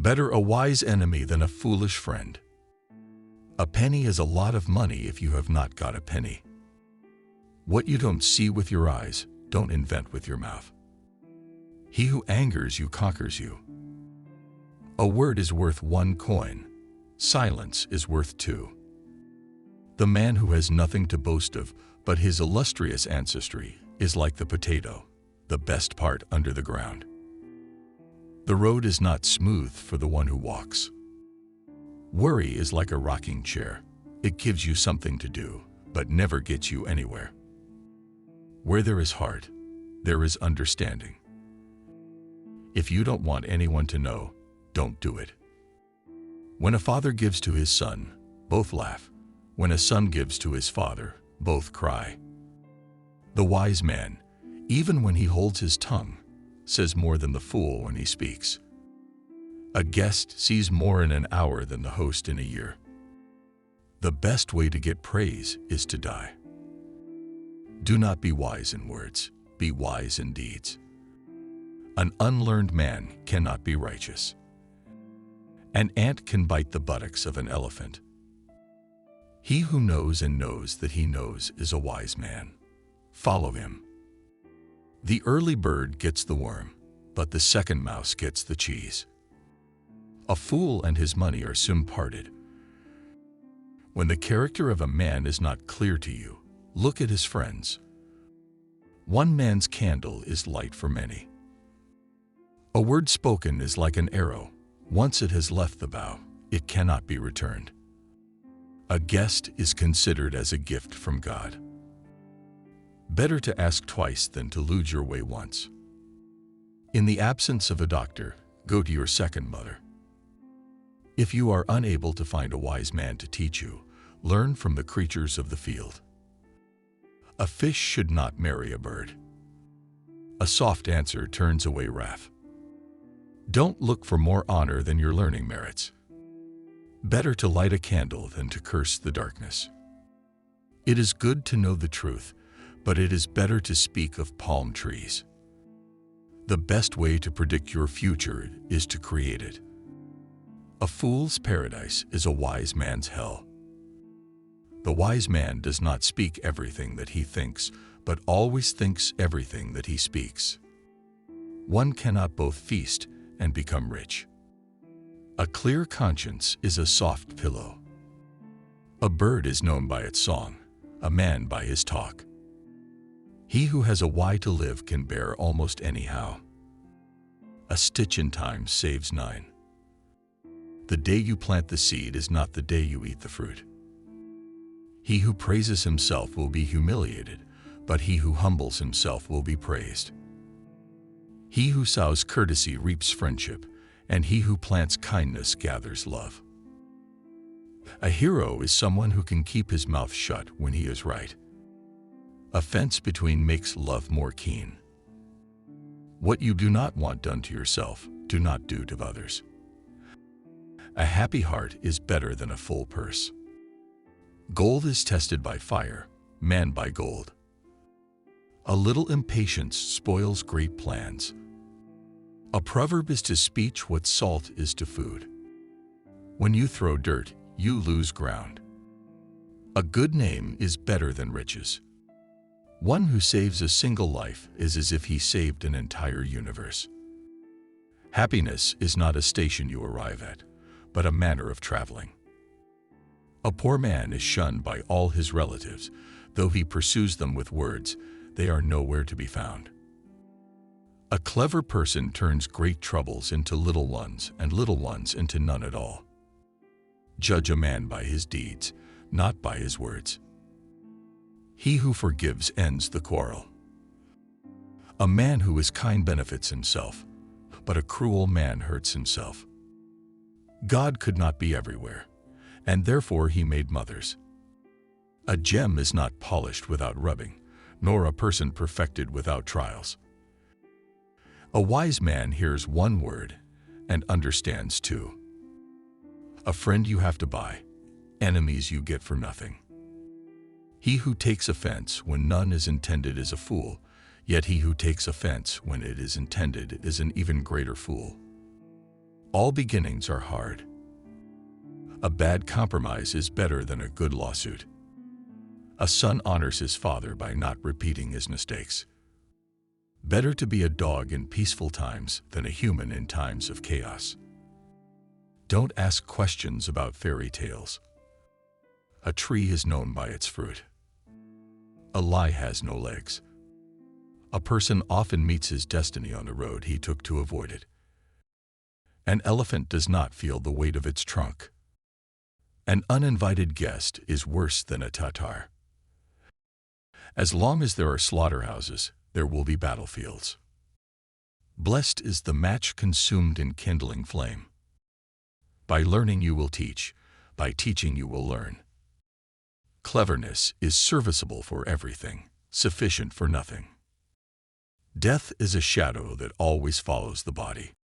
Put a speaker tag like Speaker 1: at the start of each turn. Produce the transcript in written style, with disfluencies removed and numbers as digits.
Speaker 1: Better a wise enemy than a foolish friend. A penny is a lot of money if you have not got a penny. What you don't see with your eyes, don't invent with your mouth. He who angers you conquers you. A word is worth 1 coin. Silence is worth 2. The man who has nothing to boast of but his illustrious ancestry is like the potato, the best part under the ground. The road is not smooth for the one who walks. Worry is like a rocking chair. It gives you something to do, but never gets you anywhere. Where there is heart, there is understanding. If you don't want anyone to know, don't do it. When a father gives to his son, both laugh. When a son gives to his father, both cry. The wise man, even when he holds his tongue, says more than the fool when he speaks. A guest sees more in an hour than the host in a year. The best way to get praise is to die. Do not be wise in words, be wise in deeds. An unlearned man cannot be righteous. An ant can bite the buttocks of an elephant. He who knows and knows that he knows is a wise man. Follow him. The early bird gets the worm, but the second mouse gets the cheese. A fool and his money are soon parted. When the character of a man is not clear to you, look at his friends. One man's candle is light for many. A word spoken is like an arrow. Once it has left the bow, it cannot be returned. A guest is considered as a gift from God. Better to ask twice than to lose your way once. In the absence of a doctor, go to your second mother. If you are unable to find a wise man to teach you, learn from the creatures of the field. A fish should not marry a bird. A soft answer turns away wrath. Don't look for more honor than your learning merits. Better to light a candle than to curse the darkness. It is good to know the truth, but it is better to speak of palm trees. The best way to predict your future is to create it. A fool's paradise is a wise man's hell. The wise man does not speak everything that he thinks, but always thinks everything that he speaks. One cannot both feast and become rich. A clear conscience is a soft pillow. A bird is known by its song, a man by his talk. He who has a why to live can bear almost anyhow. A stitch in time saves 9. The day you plant the seed is not the day you eat the fruit. He who praises himself will be humiliated, but he who humbles himself will be praised. He who sows courtesy reaps friendship, and he who plants kindness gathers love. A hero is someone who can keep his mouth shut when he is right. A fence between makes love more keen. What you do not want done to yourself, do not do to others. A happy heart is better than a full purse. Gold is tested by fire, man by gold. A little impatience spoils great plans. A proverb is to speech what salt is to food. When you throw dirt, you lose ground. A good name is better than riches. One who saves a single life is as if he saved an entire universe. Happiness is not a station you arrive at, but a manner of traveling. A poor man is shunned by all his relatives, though he pursues them with words, they are nowhere to be found. A clever person turns great troubles into little ones and little ones into none at all. Judge a man by his deeds, not by his words. He who forgives ends the quarrel. A man who is kind benefits himself, but a cruel man hurts himself. God could not be everywhere, and therefore he made mothers. A gem is not polished without rubbing, nor a person perfected without trials. A wise man hears one word and understands 2. A friend you have to buy, enemies you get for nothing. He who takes offense when none is intended is a fool, yet he who takes offense when it is intended is an even greater fool. All beginnings are hard. A bad compromise is better than a good lawsuit. A son honors his father by not repeating his mistakes. Better to be a dog in peaceful times than a human in times of chaos. Don't ask questions about fairy tales. A tree is known by its fruit. A lie has no legs. A person often meets his destiny on the road he took to avoid it. An elephant does not feel the weight of its trunk. An uninvited guest is worse than a Tatar. As long as there are slaughterhouses, there will be battlefields. Blessed is the match consumed in kindling flame. By learning you will teach, by teaching you will learn. Cleverness is serviceable for everything, sufficient for nothing. Death is a shadow that always follows the body.